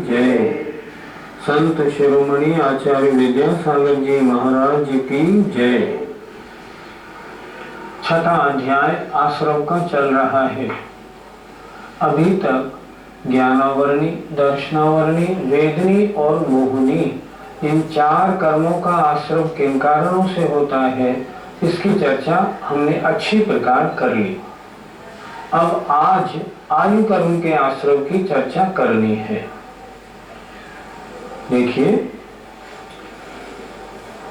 जय। संत शिरोमणि आचार्य विद्यासागर जी महाराज की जय। छठा अध्याय आश्रम का चल रहा है। अभी तक ज्ञानावरणी, दर्शनावरणी, वेदनी और मोहनी इन चार कर्मों का आश्रम किन कारणों से होता है, इसकी चर्चा हमने अच्छी प्रकार कर ली। अब आज आयु कर्म के आश्रम की चर्चा करनी है। देखिए,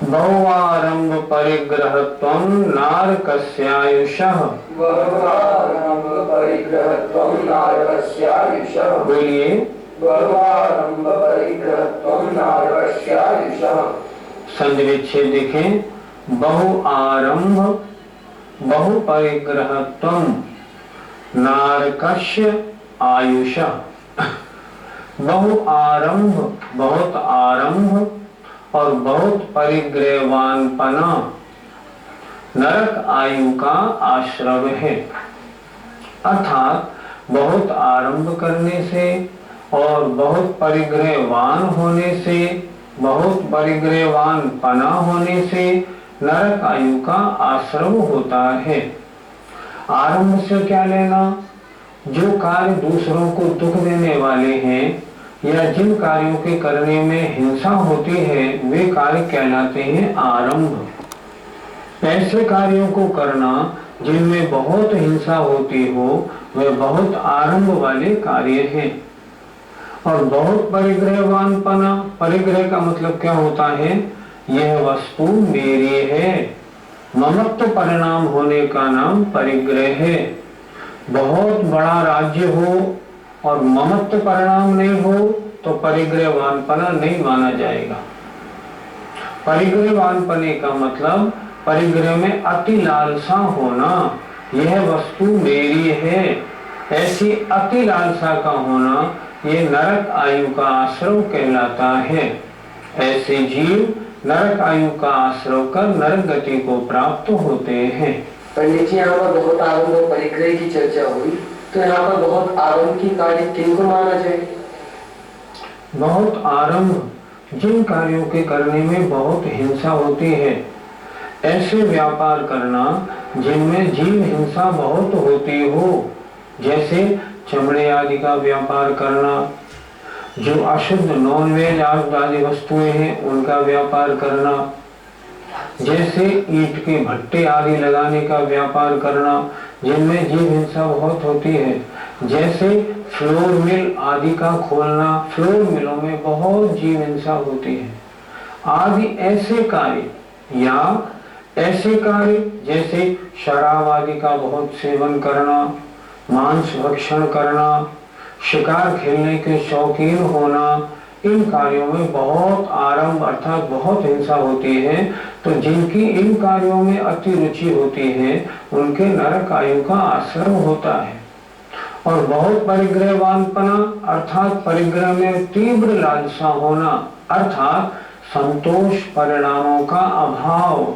बहुआरंभ परिग्रहत्वं नारकस्यायुषः। बहुआरंभ परिग्रहत्वं नारकस्यायुषः। बोलिए, बहुआरंभ परिग्रहत्वं नारकस्यायुषः। संधि विच्छेद देखें। बहुआरंभ बहुपरिग्रहत्वं नारकस्य आयुषः। बहु आरंभ बहुत आरंभ और बहुत परिग्रहवानपना नरक आयु का आश्रय है। अर्थात बहुत आरंभ करने से और बहुत परिग्रहवान होने से, बहुत परिग्रहवानपना होने से नरक आयु का आश्रय होता है। आरंभ से क्या लेना? जो कार्य दूसरों को दुख देने वाले हैं या जिन कार्यों के करने में हिंसा होती है, वे कार्य कहलाते हैं आरंभ। ऐसे कार्यों को करना जिनमें बहुत हिंसा होती हो, वे बहुत आरंभ वाले कार्य हैं। और बहुत परिग्रहवानपना, परिग्रह का मतलब क्या होता है? यह वस्तु मेरी है। ममत्व परिणाम होने का नाम परिग्रह है। बहुत बड़ा राज्य हो और ममत्व परिणाम नहीं हो तो परिग्रहवानपना नहीं माना जाएगा। परिग्रहवानपने का मतलब परिग्रह में अति लालसा होना। यह वस्तु मेरी है, ऐसी अति लालसा का होना, ये नरक आयु का आश्रय कहलाता है। ऐसे जीव नरक आयु का आश्रय कर नरक गति को प्राप्त होते हैं। पंडित जी, यहाँ पर बहुत आरंभ और परिग्रह की चर्चा हुई, तो यहाँ पर बहुत आरंभ की कार्य किनको माना जाए? बहुत आरंभ जिन कार्यों के करने में बहुत हिंसा होती है, ऐसे व्यापार करना जिनमें जीव हिंसा बहुत होती हो, जैसे चमड़े आदि का व्यापार करना, जो अशुद्ध नॉन वेज आदि वस्तुएं हैं उनका व्यापार करना, जैसे ईंट के भट्टे आदि लगाने का व्यापार करना जिनमें जीव हिंसा बहुत होती है, जैसे फ्लोर मिल आदि का खोलना, फ्लोर मिलों में बहुत जीव हिंसा होती है आदि ऐसे कार्य, या ऐसे कार्य जैसे शराब आदि का बहुत सेवन करना, मांस भक्षण करना, शिकार खेलने के शौकीन होना, इन कार्यों में बहुत आरंभ अर्थात बहुत हिंसा होती है। तो जिनकी इन कार्यों में अति रुचि होती है, उनके नरक आयु का आश्रय होता है। और बहुत परिग्रहवानपना अर्थात परिग्रह में तीव्र लालसा होना, अर्थात संतोष परिणामों का अभाव,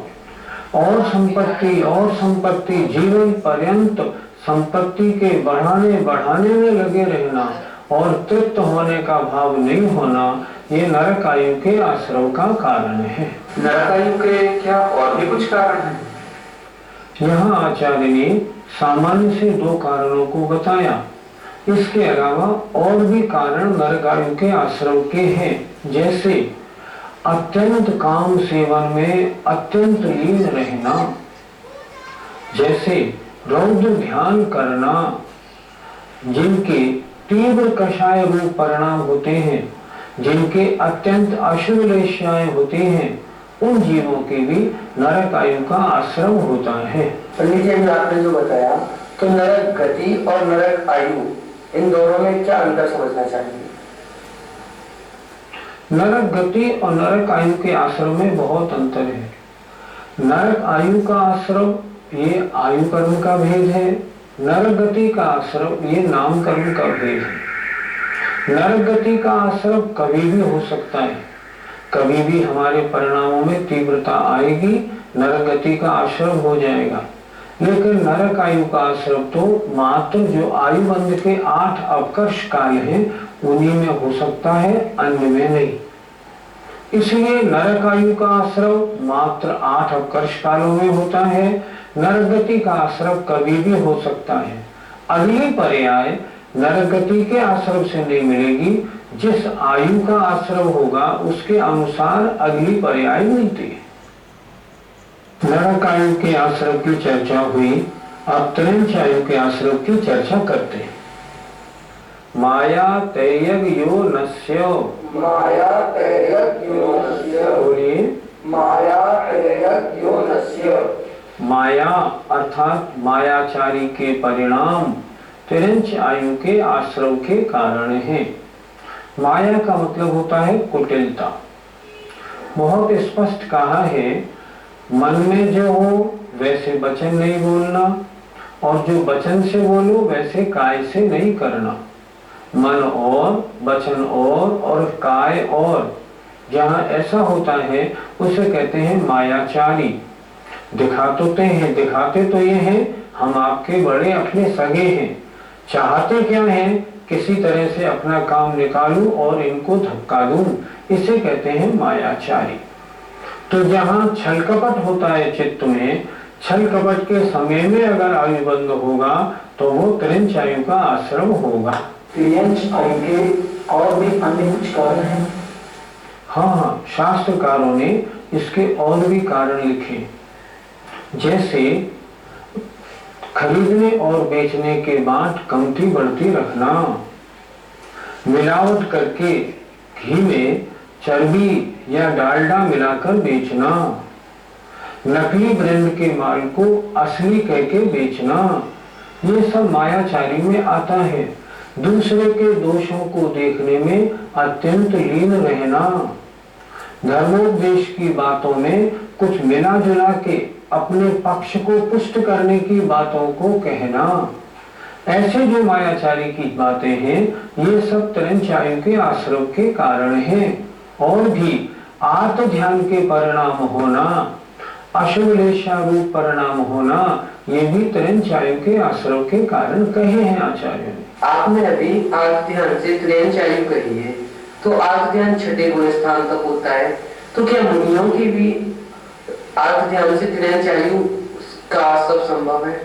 और संपत्ति जीवन पर्यंत संपत्ति के बढ़ाने में लगे रहना और तृप्त होने का भाव नहीं होना, ये नरक आयु के आश्रय का कारण है। नरक आयु के क्या और भी कुछ कारण हैं? यहाँ आचार्य ने सामान्य से दो कारणों को बताया। इसके अलावा और भी कारण नरक आयु के आश्रय के हैं, जैसे अत्यंत काम सेवन में अत्यंत लीन रहना, जैसे रौद्र ध्यान करना, जिनके तीव्र कषाय रूप परिणाम होते हैं, जिनके अत्यंत अशुभ लेशाएं होती हैं, उन जीवों के भी नरक आयु का आश्रय होता है। पंडित जी, आपने जो बताया, तो नरक गति और नरक आयु इन दोनों में क्या अंतर समझना चाहिए? नरक गति और नरक आयु के आश्रय में बहुत अंतर है। नरक आयु का आश्रय ये आयु कर्म का भेद है, नरक गति का आश्रय ये नाम कर्म का भेद है। नरक गति का आश्रय कभी भी हो सकता है, कभी भी हमारे परिणामों में तीव्रता आएगी, नरक गति का आश्रय हो जाएगा। लेकिन नरक आयु का आश्रव तो मात्र जो आयु बंध के 8 अवकर्ष काल हैं उन्हीं में हो सकता है, अन्य में नहीं। इसलिए नरक आयु का आश्रव मात्र 8 अवकर्ष कालों में होता है। नरगति का आश्रव कभी भी हो सकता है। अगली पर्याय नरगति के आश्रव से नहीं मिलेगी, जिस आयु का आश्रव होगा उसके अनुसार अगली पर्याय मिलती है। नरक आयु के आश्रव की चर्चा हुई, अब त्रिंच आयु के आश्रव की चर्चा करते हैं। माया तैयग यो नस्य, माया तैयग यो नस्य, बोलिए माया तैयग यो नस्य। माया अर्थात मायाचारी के परिणाम त्रिंच आयु के आश्रव के कारण है। माया का मतलब होता है कुटिलता। बहुत स्पष्ट कहा है, मन में जो हो वैसे वचन नहीं बोलना, और जो वचन से बोलो वैसे काय से नहीं करना। मन और वचन और काय और, जहाँ ऐसा होता है उसे कहते हैं मायाचारी। दिखाते तो ये हैं हम आपके बड़े अपने सगे हैं, चाहते क्या हैं किसी तरह से अपना काम निकालूं और इनको धक्का दूं, इसे कहते हैं मायाचारी। तो जहाँ छल कपट होता है चित्त में, छल कपट के समय में अगर आयु बंद होगा तो वो त्रिंच आयु का आश्रम होगा। त्रिंच आयु के और भी अन्य कुछ कारण हैं? हाँ, शास्त्रकारों ने इसके और भी कारण लिखे, जैसे खरीदने और बेचने के बाद कमती बढ़ती रखना, मिलावट करके घी में चर्बी या डालडा मिलाकर बेचना, नकली ब्रांड के माल को असली कहके बेचना, ये सब मायाचारी में आता है। दूसरे के दोषों को देखने में अत्यंत लीन रहना, धर्मोपदेश की बातों में कुछ मिला जुला के अपने पक्ष को पुष्ट करने की बातों को कहना, ऐसे जो मायाचारी की बातें हैं ये सब त्रिंच आयु के आश्रव के कारण हैं। और भी आत्म ध्यान के परिणाम होना, अशुभलेशा रूप परिणाम होना, ये भी त्रिंच आयु के आश्रव के कारण कहे हैं आचार्य ने। आपने अभी आत्म ध्यान से त्रिंच आयु कही है, तो आत्म ध्यान छठे गुण स्थान तक होता है, तो क्या मुनियों की भी आत्म ध्यान से त्रिंच आयु का सब संभव है?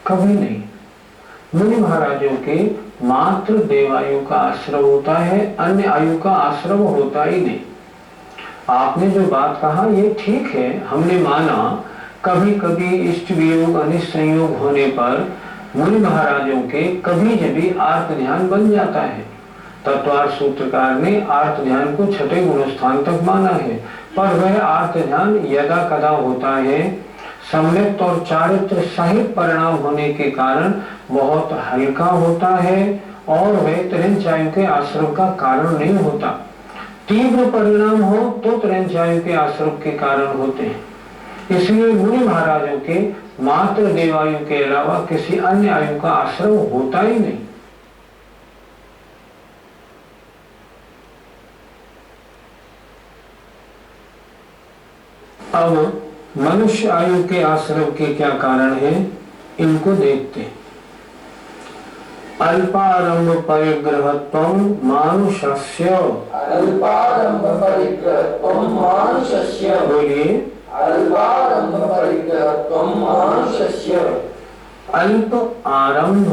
कभी नहीं। मुनि महाराजों के मात्र देवायु का आश्रव होता है, अन्य आयु का आश्रव होता ही नहीं। आपने जो बात कहा ये ठीक है, हमने माना। कभी कभी इष्ट वियोग अनिष्ट संयोग होने पर मुनि महाराजों के कभी जभी आर्त ध्यान बन जाता है। तत्वार्थ सूत्रकार ने आर्त ध्यान को छठे गुण स्थान तक माना है, पर वह आर्त ध्यान यदा कदा होता है, सम्यक और चारित्र सहित परिणाम होने के कारण बहुत हल्का होता है और वह त्रिंच आयु के आश्रव का कारण नहीं होता। तीव्र परिणाम हो तो त्रिंच आयु के आश्रव के कारण होते हैं। इसलिए मुनि महाराजों के मात्र देवायु के अलावा किसी अन्य आयु का आश्रव होता ही नहीं। अब मनुष्य आयु के आश्रव के क्या कारण हैं, इनको देखते हैं। अल्पारंभ परिग्रहत्वं मानुषस्य, अल्पारंभ परिग्रहत्वं मानुषस्य, बोलिए अल्पारंभ परिग्रहत्वं मानुषस्य। अल्प आरंभ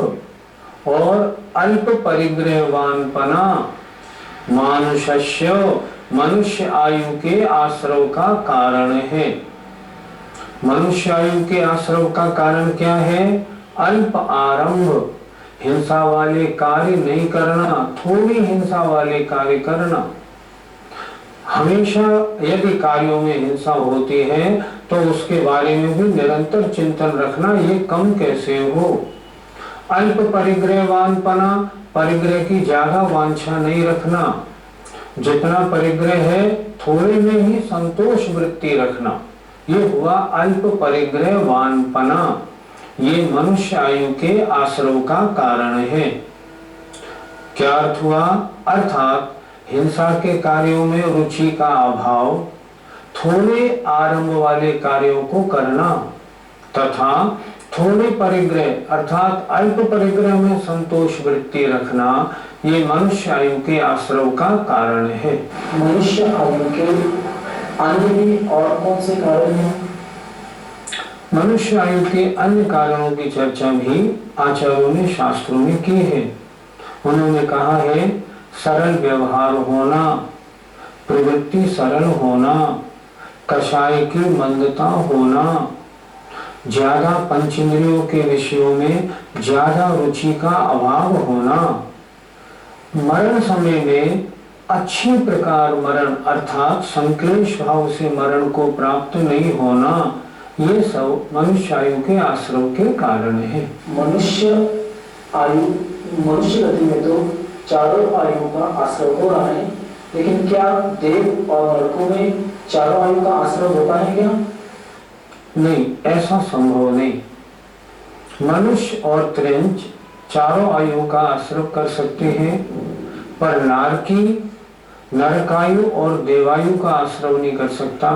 और अल्प परिग्रहवानपना मानुषस्य, मनुष्य आयु के आश्रव का कारण है। मनुष्य आयु के आश्रव का कारण क्या है? अल्प आरंभ, हिंसा वाले कार्य नहीं करना, थोड़ी हिंसा वाले कार्य करना। हमेशा यदि कार्यों में हिंसा होती है तो उसके बारे में भी निरंतर चिंतन रखना, ये कम कैसे हो। अल्प परिग्रहवानपना, परिग्रह की ज्यादा वांछा नहीं रखना, जितना परिग्रह है थोड़े में ही संतोष वृत्ति रखना, ये हुआ अल्प परिग्रहवानपना। ये मनुष्य आयु के आश्रव का कारण है। क्या अर्थ हुआ? अर्थात हिंसा के कार्यों में रुचि का अभाव, थोड़े आरंभ वाले कार्यों को करना, तथा थोड़े परिग्रह अर्थात अल्प परिग्रह में संतोष वृत्ति रखना ये मनुष्य आयु के आश्रव का कारण है। मनुष्य आयु के अन्य भी और कौन से कारण हैं? मनुष्य आयु के अन्य कारणों की चर्चा भी आचार्यों ने शास्त्रों में की है। उन्होंने कहा है सरल व्यवहार होना, प्रवृत्ति सरल होना, कषाय की मंदता होना, ज्यादा पंचेंद्रियों के विषयों में ज्यादा रुचि का अभाव होना, मरण समय में अच्छी प्रकार मरण अर्थात संक्लेश भाव से मरण को प्राप्त नहीं होना, ये सब मनुष्य आयु के आश्रव के कारण है। मनुष्य गति में तो चारों आयु का आश्रय हो रहा है, लेकिन क्या देव और नरकों में चारों आयु का आश्रय होता है क्या? नहीं, ऐसा संभव नहीं। मनुष्य और त्रिंच चारों आयु का आश्रय कर सकते हैं, पर नारकी नरकायु और देवायु का आश्रय नहीं कर सकता,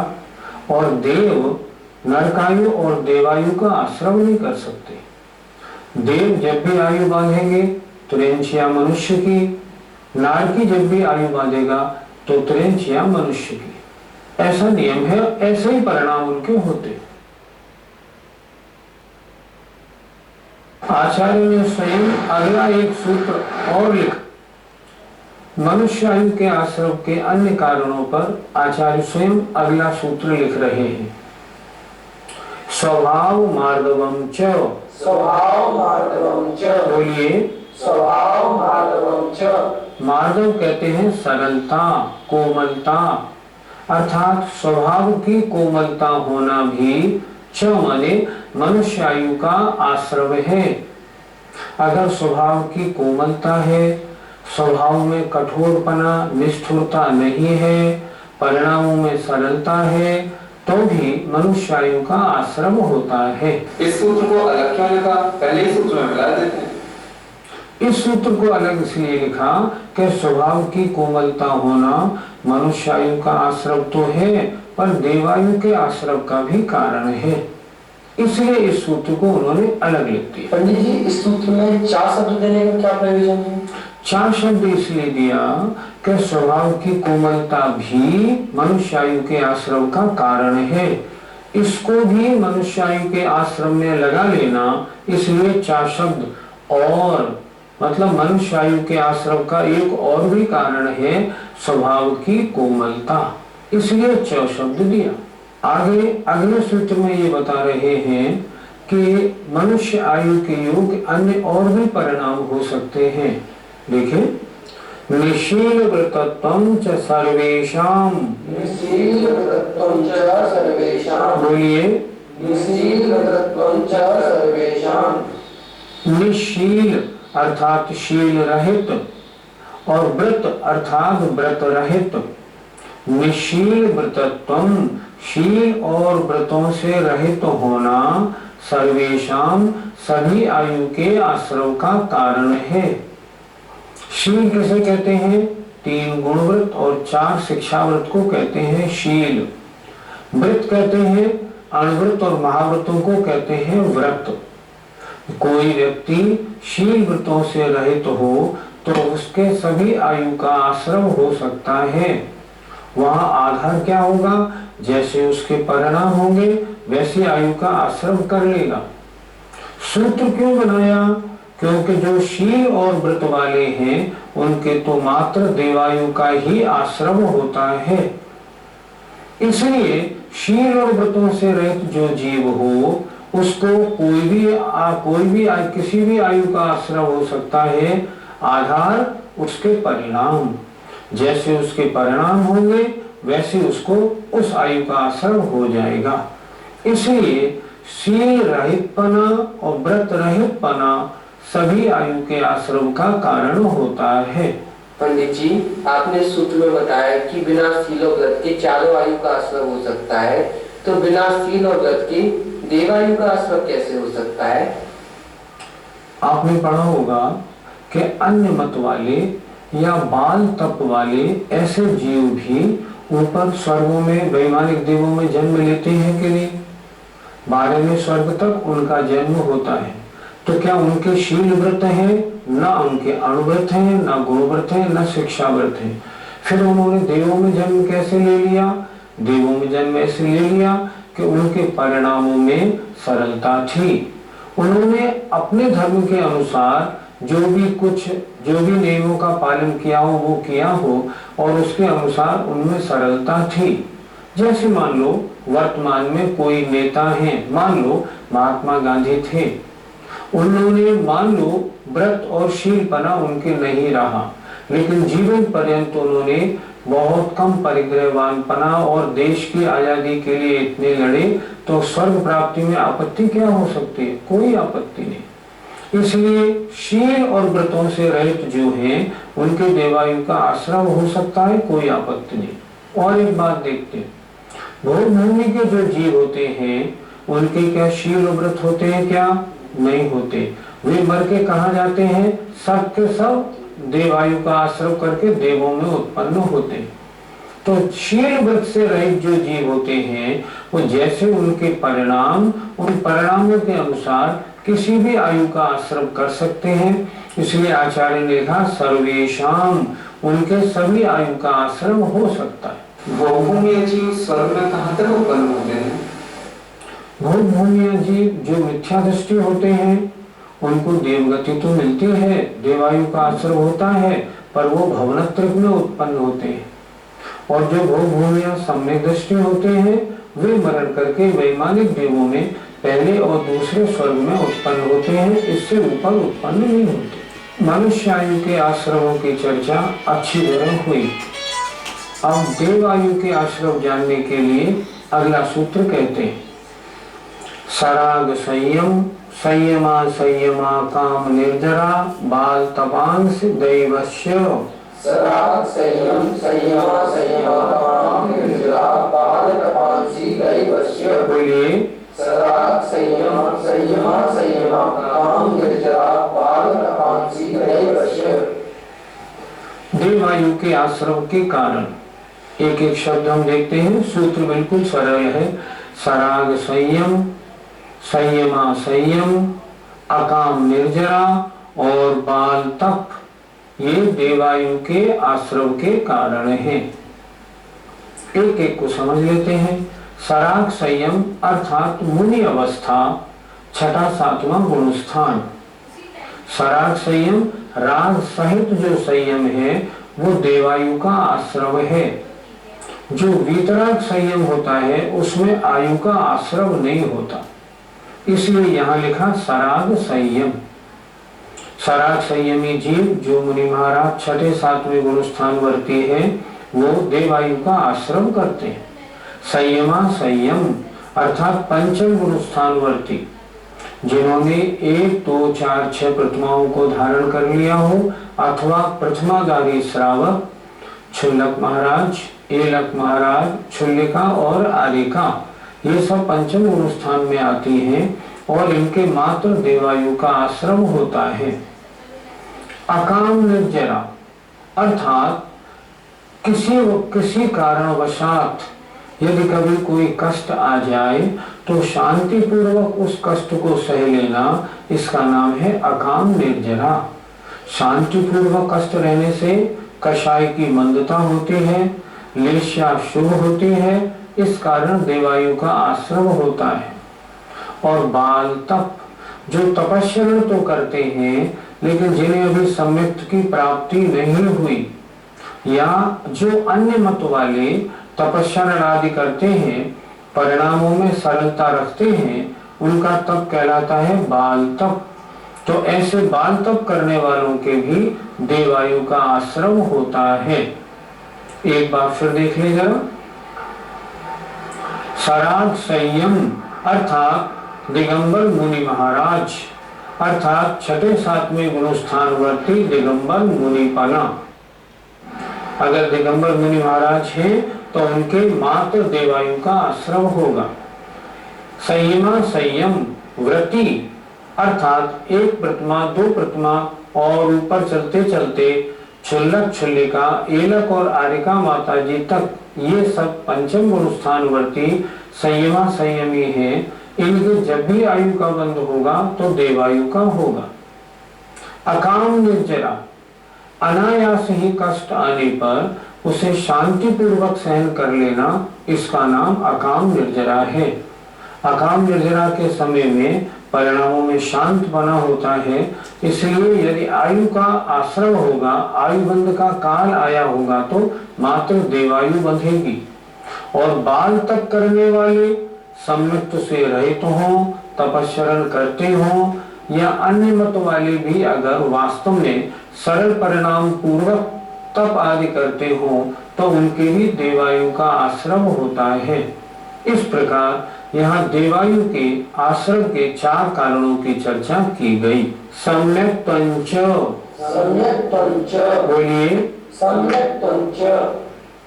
और देव नरकायु और देवायु का आश्रय नहीं कर सकते। देव जब भी आयु बांधेंगे त्रिंच या मनुष्य की, नारकी जब भी आयु बांधेगा तो त्रिंच या मनुष्य की, ऐसा नियम है। ऐसे ही परिणाम उनके होते। आचार्य ने स्वयं अगला एक सूत्र और लिखा। मनुष्य आयु के आश्रय के अन्य कारणों पर आचार्य स्वयं अगला सूत्र लिख रहे हैं। स्वभाव मार्दवम च, स्वभाव मार्दवम च, बोलिए स्वभाव मार्दवम च। मार्दव कहते हैं सरलता, कोमलता, अर्थात स्वभाव की कोमलता होना भी च माने मनुष्य आयु का आश्रय है। अगर स्वभाव की कोमलता है, स्वभाव में कठोरपना निष्ठुरता नहीं है, परिणामों में सरलता है, तो भी मनुष्य आयु का आश्रय होता है। इस सूत्र को अलग क्यों लिखा? पहले ही सूत्र में मिला देते हैं। इस सूत्र को अलग इसलिए लिखा कि स्वभाव की कोमलता होना मनुष्य आयु का आश्रय तो है, पर देवायु के आश्रय का भी कारण है, इसलिए इस सूत्र को उन्होंने अलग लिख दिया। पंडित जी, इस सूत्र में 4 शब्द देने का क्या प्रयोजन है? 4 शब्द इसलिए दिया कि स्वभाव की कोमलता भी मनुष्य आयु के आश्रय का कारण है, इसको भी मनुष्य आयु के आश्रय में लगा लेना, इसलिए 4 शब्द और मतलब मनुष्य आयु के आश्रय का एक और भी कारण है स्वभाव की कोमलता, इसलिए 4 शब्द दिया। आगे अगले सूत्र में ये बता रहे हैं कि मनुष्य आयु के योग अन्य और भी परिणाम हो सकते हैं। देखिए निशील व्रतत्वं च सर्वेषां, निशील व्रतत्वं च सर्वेषां, बोलिए निशील व्रतत्वं च सर्वेषां। निशील अर्थात शील रहित और व्रत अर्थात व्रत रहित। निशील व्रतत्वं शील और व्रतों से रहित होना सर्वेषां सभी आयु के आश्रय का कारण है। शील किसे कहते हैं? 3 गुणव्रत और 4 शिक्षाव्रत को कहते हैं शील। व्रत कहते हैं अणव्रत और महाव्रतों को कहते हैं व्रत। कोई व्यक्ति शील व्रतों से रहित हो तो उसके सभी आयु का आश्रय हो सकता है। वहां आधार क्या होगा? जैसे उसके परिणाम होंगे वैसी आयु का आश्रय कर लेगा। सूत्र क्यों बनाया? क्योंकि जो शील और व्रत वाले हैं उनके तो मात्र देवायु का ही आश्रय होता है, इसलिए शील और व्रतों से रहित जो जीव हो उसको कोई भी किसी भी आयु का आश्रय हो सकता है। आधार उसके परिणाम, जैसे उसके परिणाम होंगे वैसे उसको उस आयु का आश्रय हो जाएगा। इसलिए शील रहितपना और व्रत रहितपना सभी आयु के आश्रय का कारण होता है। पंडित जी, आपने सूत्र में बताया कि बिना शील और व्रत के चारों आयु का आश्रय हो सकता है, तो बिना शील और व्रत के देवायु का आश्रय कैसे हो सकता है? आपने पढ़ा होगा कि अन्य मत वाले या बाल तप वाले ऐसे जीव भी ऊपर स्वर्गों में वैमानिक देवों में जन्म लेते हैं कि नहीं? 12वें स्वर्ग तक उनका जन्म होता है। तो क्या उनके शील व्रत है? न उनके अणुव्रत है, न गुणव्रत है, न शिक्षा व्रत है। फिर उन्होंने देवों में जन्म कैसे ले लिया? देवों में जन्म ऐसे ले लिया कि उनके परिणामों में सरलता थी। उन्होंने अपने धर्म के अनुसार जो भी नियमों का पालन किया हो वो किया हो और उसके अनुसार उनमें सरलता थी। जैसे मान लो वर्तमान में कोई नेता है, मान लो महात्मा गांधी थे, उन्होंने मान लो व्रत और शीलपना उनके नहीं रहा, लेकिन जीवन पर्यंत उन्होंने बहुत कम परिग्रहवानपना और देश की आजादी के लिए इतने लड़े, तो स्वर्ग प्राप्ति में आपत्ति क्या हो सकती है? कोई आपत्ति नहीं। इसलिए शील और व्रतों से रहित जो हैं उनके देवायु का आश्रम हो सकता है, कोई आपत्ति नहीं। और एक बात देखते हैं, भोग भूमि के जो जीव होते हैं उनके क्या शील और व्रत होते हैं? क्या नहीं होते। वे मर के कहाँ जाते हैं? सब के सब देवायु का आश्रय करके देवों में उत्पन्न होते हैं। तो शील व्रत से रहित जो जीव होते हैं वो जैसे उनके परिणाम, उन परिणामों के अनुसार किसी भी आयु का आश्रय कर सकते हैं। इसलिए आचार्य ने लिखा सर्वेशाम, उनके सभी आयु का आश्रय हो सकता है। भोगभूमिया जीव स्वर्ग में कहाँ तक उत्पन्न होते हैं? भोगभूमिया जीव जो मिथ्या दृष्टि होते हैं उनको देवगति तो मिलती है, देवायु का आश्रय होता है, पर वो भवनत्रय में उत्पन्न होते हैं। और जो भोगभूमिया सम्यक दृष्टि होते हैं वे मरण करके वैमानिक देवों में पहले और दूसरे स्वर्ग में उत्पन्न होते हैं, इससे ऊपर उत्पन्न नहीं होते। मनुष्य आयु के आश्रमों की चर्चा अच्छी तरह हुई। अब देवायु के आश्रम जानने के लिए अगला सूत्र कहते हैं सराग संयम, संयमा संयमा काम निर्जरा बाल तपांश दैवस्य। सराग संयम, संयमा संयमा काम निर्जरा बाल तपांसी दैवस्य। बोलिए सराग संयम, संयमा संयमा काम निर्जरा बाल तपांसी दैवस्य। देवायु के आश्रम के कारण एक एक शब्द हम देखते हैं। सूत्र बिल्कुल सरल है। सराग संयम, संयमा संयम, अकाम निर्जरा और बाल तप, ये देवायु के आश्रम के कारण हैं। एक एक को समझ लेते हैं। सराग संयम अर्थात मुनि अवस्था, छठा सातवां गुणस्थान। सराग संयम राग सहित जो संयम है वो देवायु का आश्रम है। जो वीतराग संयम होता है उसमें आयु का आश्रम नहीं होता, इसलिए यहाँ लिखा सराग संयम। सराग संयमी जीव जो मुनि महाराज छठे सातवें गुणस्थान वर्ती है वो देवायु का आश्रम करते हैं। संयमा संयम अर्थात पंचम गुणस्थान वर्ती जिन्होंने 1, 2, 4, 6 प्रतिमाओं को धारण कर लिया हो, अथवा प्रथमागारी श्रावक, क्षुल्लक महाराज, एलक महाराज, क्षुल्लिका और आरिका, ये सब पंचम गुणस्थान में आती हैं और इनके मात्र देवायु का आश्रम होता है। अकाम निर्जरा अर्थात किसी कारणवशात यदि कभी कोई कष्ट आ जाए तो शांति पूर्वक उस कष्ट को सह लेना, इसका नाम है अकाम निर्जरा। शांति पूर्वक कष्ट रहने से कषाय की मंदता होती है, लेश्या शुभ होती है, इस कारण देवायु का आश्रम होता है। और बाल तप जो तपस्या तो करते हैं लेकिन जिन्हें अभी सम्यक्त की प्राप्ति नहीं हुई, या जो अन्य मत वाले तपस्या आदि करते हैं परिणामों में सरलता रखते हैं, उनका तप कहलाता है बाल तप। तो ऐसे बाल तप करने वालों के भी देवायु का आश्रम होता है। एक बार फिर देख ले जरा। सराग संयम अर्थात दिगंबर मुनि महाराज अर्थात छठे सातवें गुणस्थान वर्ती दिगंबर मुनिपना। अगर दिगंबर मुनि महाराज हैं तो उनके मात्र देवायु का आश्रम होगा। संयमा संयम व्रति अर्थात 1 प्रतिमा 2 प्रतिमा और ऊपर चलते चलते क्षुल्लक क्षुल्लिका एलक और आरिका माता जी तक, ये सब पंचम गुणस्थान वर्ती संयमा संयमी है। इनके जब भी आयु का बंध होगा तो देवायु का होगा। अकाम निर्जरा, अनायास ही कष्ट आने पर उसे शांति पूर्वक सहन कर लेना, इसका नाम अकाम निर्जरा है। अकाम निर्जरा के समय में परिणामों में शांत बना होता है, इसलिए यदि आयु का आश्रम होगा, आयु बंध का काल आया होगा तो मात्र देवायु बंधेगी। और बाल तक करने वाले सम्यक्त से रहित हों, तपस्वरण करते हों या अन्य मत वाले भी अगर वास्तव में सरल परिणाम पूर्वक तप आदि करते हो तो उनके भी देवायु का आश्रम होता है। इस प्रकार यहाँ देवायु के आश्रम के 4 कारणों की चर्चा की गई। सम्यक पंच, बोलिए सम्यक पंच,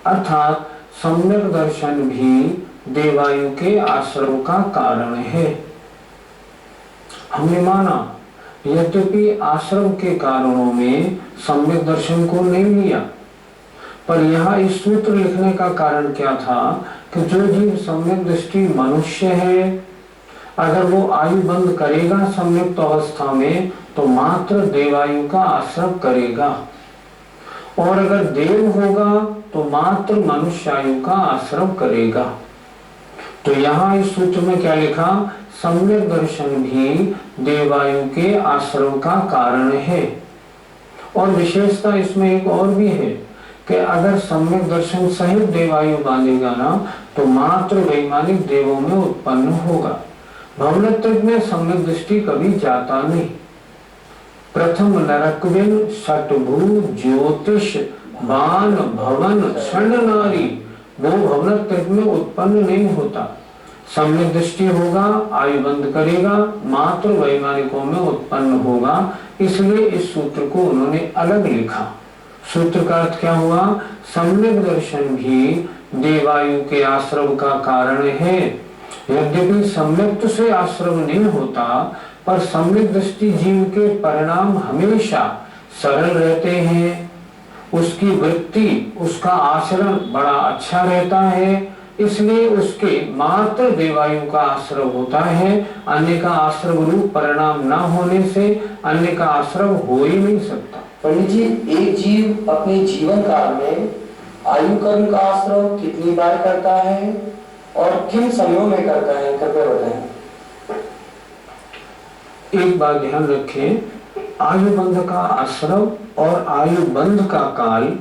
अर्थात सम्यक दर्शन भी देवायु के आश्रम का कारण है। हमने माना यद्यपि आश्रम के कारणों में सम्यक दर्शन को नहीं लिया, पर यहाँ इस सूत्र लिखने का कारण क्या था कि जो जीव सम्यक दृष्टि मनुष्य है, अगर वो आयु बंद करेगा सम्यक्त अवस्था में तो मात्र देवायु का आश्रम करेगा, और अगर देव होगा तो मात्र मनुष्य आयु का आश्रम करेगा। तो यहाँ इस सूत्र में क्या लिखा, सम्यक दर्शन भी देवायु के आश्रम का कारण है। और विशेषता इसमें एक और भी है कि अगर सम्यक दर्शन सहित देवायु बांधेगा ना तो मात्र वैमानिक देवों में उत्पन्न होगा। भवनत्व में सम्यक दृष्टि कभी जाता नहीं। प्रथम नरकविन षटभू ज्योतिष बाण भवन क्षण नारी, वो भवनत्व में उत्पन्न नहीं होता। सम्यक दृष्टि होगा, आयु बंद करेगा, मात्र वैमानिकों में उत्पन्न होगा। इसलिए इस सूत्र को उन्होंने अलग लिखा। सूत्र का अर्थ क्या हुआ, सम्यक दर्शन भी देवायु के आश्रम का कारण है। यद्यपि सम्यक्त से आश्रम नहीं होता, पर सम्यक दृष्टि जीव के परिणाम हमेशा सरल रहते हैं। उसकी वृत्ति, उसका आचरण बड़ा अच्छा रहता है, इसलिए उसके मात्र देवायु का आश्रम होता है। अन्य का आश्रम रूप परिणाम न होने से अन्य का आश्रम हो ही नहीं सकता। पंडित जी, एक जीव अपने जीवन काल में आयु कर्म का आश्रम कितनी बार करता है और किन समयों में करता है, कृपया बताएं। एक बात ध्यान रखें, आयु बंध का आश्रम और आयु बंध का काल,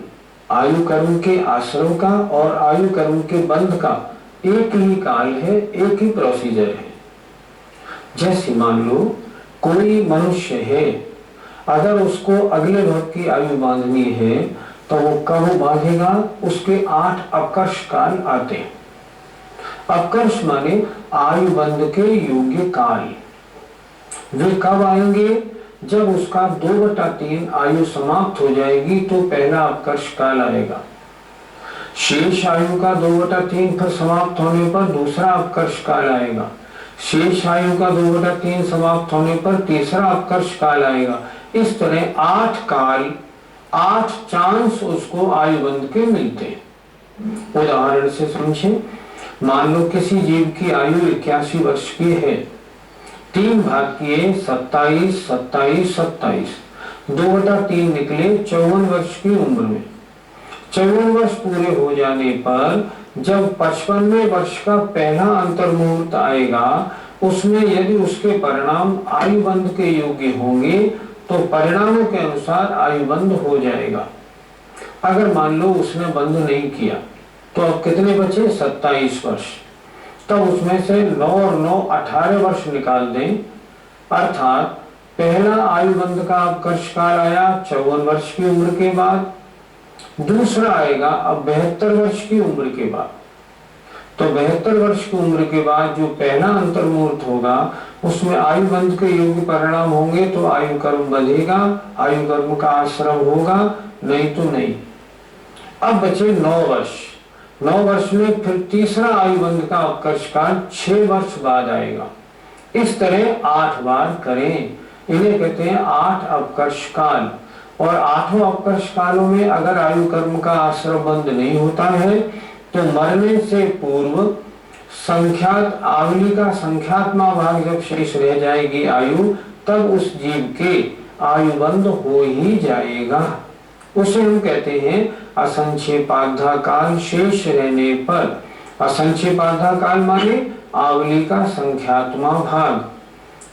आयु कर्म के आश्रम का और आयु कर्म के बंध का एक ही काल है, एक ही प्रोसीजर है। जैसे मान लो कोई मनुष्य है, अगर उसको अगले भक्त की आयु बांधनी है तो वो कब बांधेगा, उसके 8 अपकर्ष काल आते हैं। अपकर्ष माने आयु बंध के योग्य काल। वे कब आएंगे, जब उसका 2/3 आयु समाप्त हो जाएगी तो पहला अपकर्ष काल आएगा। शेष आयु का 2/3 फिर समाप्त होने पर दूसरा अपकर्ष काल आएगा। शेष आयु का 2/3 समाप्त होने पर तीसरा अपकर्ष काल आएगा। इस तरह 8 काल, 8 चांस उसको आयु बंध के मिलते हैं। उदाहरण से समझें, मान लो किसी जीव की आयु 81 वर्ष की है, 3 भाग किए 27, 27, 27, 2/3 निकले 54 वर्ष की उम्र में। 54 वर्ष पूरे हो जाने पर जब 55वें वर्ष का पहला अंतर मुहूर्त आएगा, उसमें यदि उसके परिणाम आयु बंध के योग्य होंगे तो परिणामों के अनुसार आयु बंध हो जाएगा। अगर मान लो उसने बंध नहीं किया तो अब कितने बचे, 27 वर्ष। तब उसमें से 9 और 9 18 वर्ष निकाल दें, अर्थात पहला आयु बंध का अपकर्ष काल आया 54 वर्ष की उम्र के बाद, दूसरा आएगा अब 72 वर्ष की उम्र के बाद। तो 72 वर्ष की उम्र के बाद जो पहला अंतर मुहूर्त होगा उसमें आयु बंध के योग्य परिणाम होंगे तो आयु कर्म बंधेगा, आयु कर्म का आश्रम होगा, नहीं तो नहीं। अब बचे 9 वर्ष। 9 वर्ष में फिर तीसरा आयु बंध का अपकर्ष काल 6 वर्ष बाद आएगा। इस तरह 8 बार करें, इन्हें कहते हैं 8 अपकर्ष काल। और 8 अपकर्ष कालों में अगर आयु कर्म का आश्रम बंद नहीं होता है तो मरने से पूर्व संख्यात आवली का संख्यात्मक भाग जब शेष रह जाएगी आयु, तब उस जीव के आयुबंध हो ही जाएगा। उसे हम कहते हैं असंक्षेपाधा काल शेष रहने पर। असंक्षेपाधा काल माने आवली का संख्यात्मक भाग,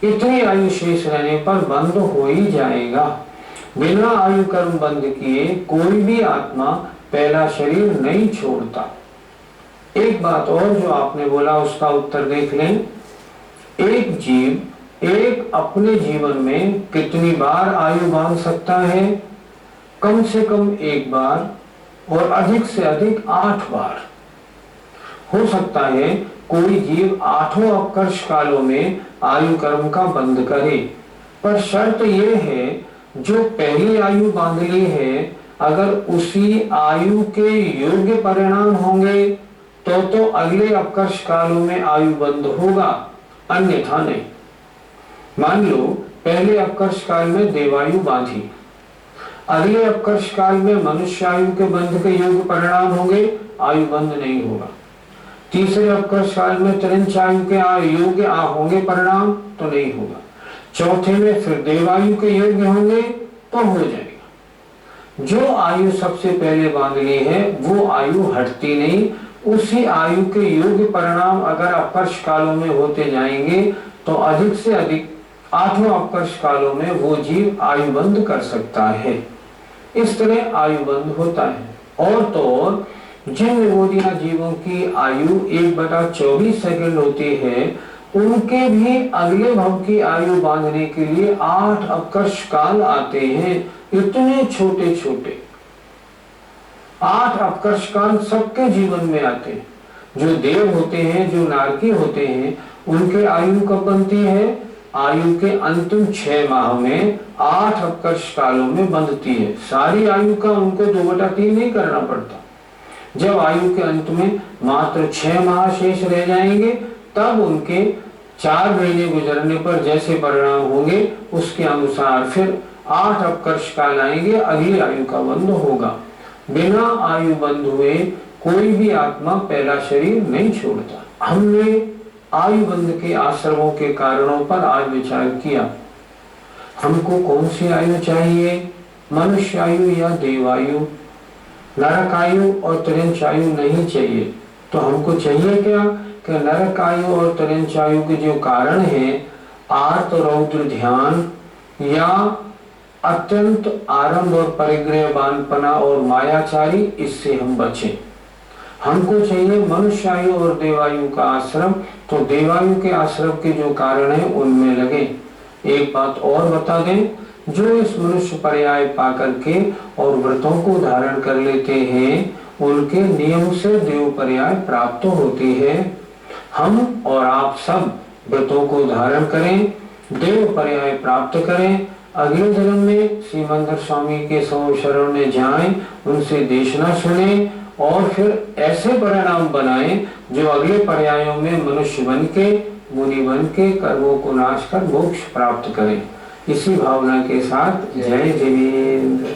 इतनी आयु शेष रहने पर बंद हो ही जाएगा। बिना आयु कर्म बंद किए कोई भी आत्मा पहला शरीर नहीं छोड़ता। एक बात और जो आपने बोला उसका उत्तर देख लें। एक जीव एक अपने जीवन में कितनी बार आयु बांध सकता है? कम से कम एक बार और अधिक से अधिक 8 बार। हो सकता है कोई जीव 8 अपकर्ष कालों में आयु कर्म का बंद करे, पर शर्त यह है जो पहली आयु बांध ली है, अगर उसी आयु के योग्य परिणाम होंगे तो अगले अपकर्ष कालों में आयु बंद होगा, अन्यथा नहीं। मान लो पहले अपकर्ष काल में देवायु बांधी, अगले अपकर्ष काल में मनुष्य आयु के बंध के योग्य परिणाम होंगे, आयु बंद नहीं होगा। तीसरे अपकर्ष काल में त्रिंच आयु के योग्य होंगे परिणाम, तो नहीं होगा। चौथे में फिर देवायु के योग्य होंगे तो हो जाएगा। जो आयु सबसे पहले बांध ली है वो आयु हटती नहीं। उसी आयु के योग्य परिणाम अगर अपकर्ष कालों में होते जाएंगे तो अधिक से अधिक 8 अपकर्ष कालों में वो जीव आयु बंद कर सकता है। इस तरह आयु बंद होता है। और तो और जिन निगोदिया जीवों की आयु 1/24 सेकंड होती है, उनके भी अगले भव की आयु बांधने के लिए 8 अपकर्ष काल आते हैं। इतने छोटे छोटे 8 अपकर्ष काल सबके जीवन में आते हैं। जो देव होते हैं, जो नारकी होते हैं, उनके आयु कब बनती है? आयु के अंतिम 6 माह में 8 अपकर्ष कालों में बंधती है। सारी आयु का उनको 2/3 नहीं करना पड़ता। जब आयु के अंत में मात्र 6 माह शेष रह जाएंगे, तब उनके 4 महीने गुजरने पर जैसे परिणाम होंगे उसके अनुसार फिर 8 अपकर्ष काल आएंगे, अगली आयु का बंध होगा। बिना आयु बंध हुए कोई भी आत्मा पहला शरीर नहीं छोड़ता। हमने आयु बंध के आश्रमों के कारणों पर आज विचार किया। हमको कौन सी आयु चाहिए? मनुष्य आयु या देवायु? नरक आयु और त्रिंच आयु नहीं चाहिए। तो हमको चाहिए क्या कि नरक आयु और त्रिंच आयु के जो कारण है, आर्त रौद्र ध्यान या अत्यंत आरंभ और परिग्रहवानपना और मायाचारी, इससे हम बचें। हमको चाहिए मनुष्य आयु और देवायु का आश्रम, तो देवायु के आश्रम के जो कारण है उनमें लगे। एक बात और बता दें, जो इस मनुष्य पर्याय पाकर के और व्रतों को धारण कर लेते हैं, उनके नियम से देव पर्याय प्राप्त होती है। हम और आप सब व्रतों को धारण करें, देव पर्याय प्राप्त करें, अगले जन्म में श्रीमंदर स्वामी के शरण में जाएं, उनसे देशना सुने और फिर ऐसे परिणाम बनाएं जो अगले पर्यायों में मनुष्य बन के, मुनि बन के कर्मों को नाश कर मोक्ष प्राप्त करें। इसी भावना के साथ जय जिनेंद्र।